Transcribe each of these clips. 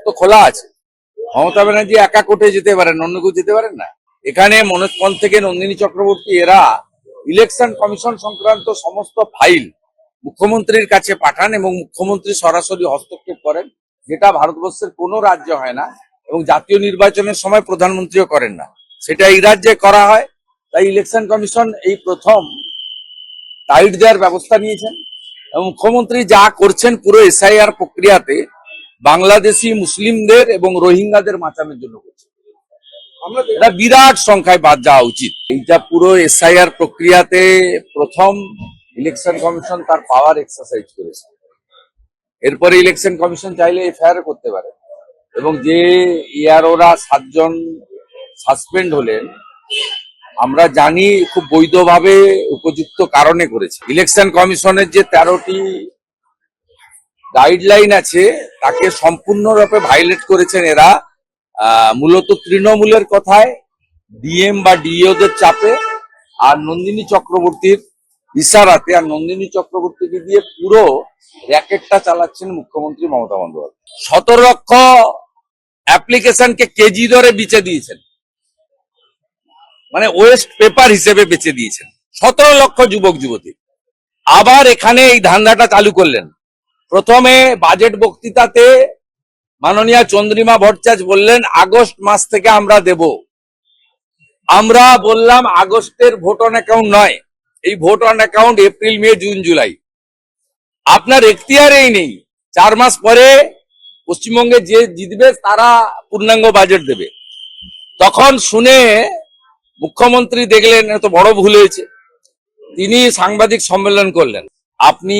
তো খোলা আছে। মমতা ব্যানার্জি একা কোর্টে যেতে পারেন, অন্য কেউ যেতে পারেন না। এখানে মনোজ পল থেকে নন্দিনী চক্রবর্তী এরা ইলেকশন কমিশন সংক্রান্ত সমস্ত ফাইল মুখ্যমন্ত্রীর কাছে পাঠান এবং মুখ্যমন্ত্রী সরাসরি হস্তক্ষেপ করেন, যেটা ভারতবর্ষের কোনো রাজ্য হয় না এবং জাতীয় নির্বাচনের সময় প্রধানমন্ত্রীও করেন না, সেটা এই রাজ্যে করা হয়। তাই ইলেকশন কমিশন এই প্রথম টাইট দেওয়ার ব্যবস্থা নিয়েছেন এবং মুখ্যমন্ত্রী যা করছেন পুরো এসআইআর প্রক্রিয়াতে বাংলাদেশি মুসলিমদের এবং রোহিঙ্গাদের বাঁচানোর জন্য করছেন। এটা বিরাট সংখ্যায় বাদ যাওয়া উচিত। এইটা পুরো এসআইআর প্রক্রিয়াতে প্রথম ইলেকশন কমিশন তার পাওয়ার এক্সারসাইজ করেছে। এরপরে ইলেকশন কমিশন চাইলে এফআইআর করতে পারে এবং যে ইয়ারোরা 7 জন সাসপেন্ড হলেন আমরা জানি খুব বৈধভাবে উপযুক্ত কারণে করেছে। ইলেকশন কমিশনের যে 13টি গাইডলাইন আছে তাকে সম্পূর্ণরূপে ভাইলেট করেছেন এরা, মূলত তৃণমূলের কথায়, ডিএম বা ডিইওদের চাপে আর নন্দিনী চক্রবর্তীর ইশারাতে। আর নন্দিনী চক্রবর্তীকে দিয়ে পুরো র্যাকেটটা চালাচ্ছেন মুখ্যমন্ত্রী মমতা বন্দ্যোপাধ্যায়। 17 লক্ষ অ্যাপ্লিকেশনকে কেজি দরে বেচে দিয়েছেন, মানে ওয়েস্ট পেপার হিসেবে বেচে দিয়েছেন 17 লক্ষ যুবক যুবতী। আবার এখানে এই ধান্দাটা চালু করলেন। প্রথমে বাজেট বক্তৃতাতে মাননীয় চন্দ্রিমা ভট্টাচার্য বললেন আগস্ট মাস থেকে আমরা দেব। আমরা বললাম আগস্টের ভোট অন অ্যাকাউন্ট নয়, এই vote on account April, May, June, July. আপনার এখতিয়ারেই নেই। 4 মাস পরে পশ্চিমবঙ্গে যে জিতবে তারা পূর্ণাঙ্গ বাজেট দেবে। তখন শুনে মুখ্যমন্ত্রী দেখলেন এত বড় ভুল হয়েছে, তিনি সাংবাদিক সম্মেলন করলেন। আপনি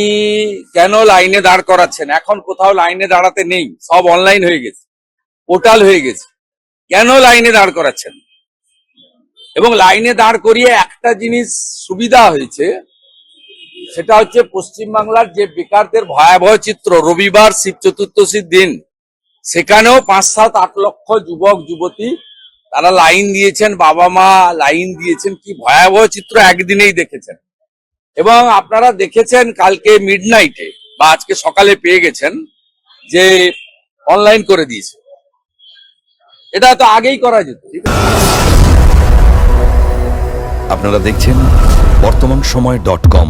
কেন লাইনে দাঁড় করাচ্ছেন? এখন কোথাও লাইনে দাঁড়াতে নেই, সব অনলাইন হয়ে গেছে, পোর্টাল হয়ে গেছে। কেন লাইনে দাঁড় করাচ্ছেন? এবং লাইনে দাঁড় করিয়ে একটা জিনিস সুবিধা হয়েছে, সেটা হচ্ছে পশ্চিমবাংলার যে বেকারদের ভয়াবহ চিত্র, রবিবার শিব চতুর্দশীর দিন সেখানেও 5, 7, 8 লক্ষ যুবক যুবতী তারা লাইন দিয়েছেন, বাবা মা লাইন দিয়েছেন। কি ভয়াবহ চিত্র একদিনেই দেখেছেন। এবং আপনারা দেখেছেন কালকে মিডনাইটে বা আজকে সকালে পেয়ে গেছেন যে অনলাইন করে দিয়েছে। এটা তো আগেই করা যেত। আপনারা দেখছেন বর্তমান সময়.com।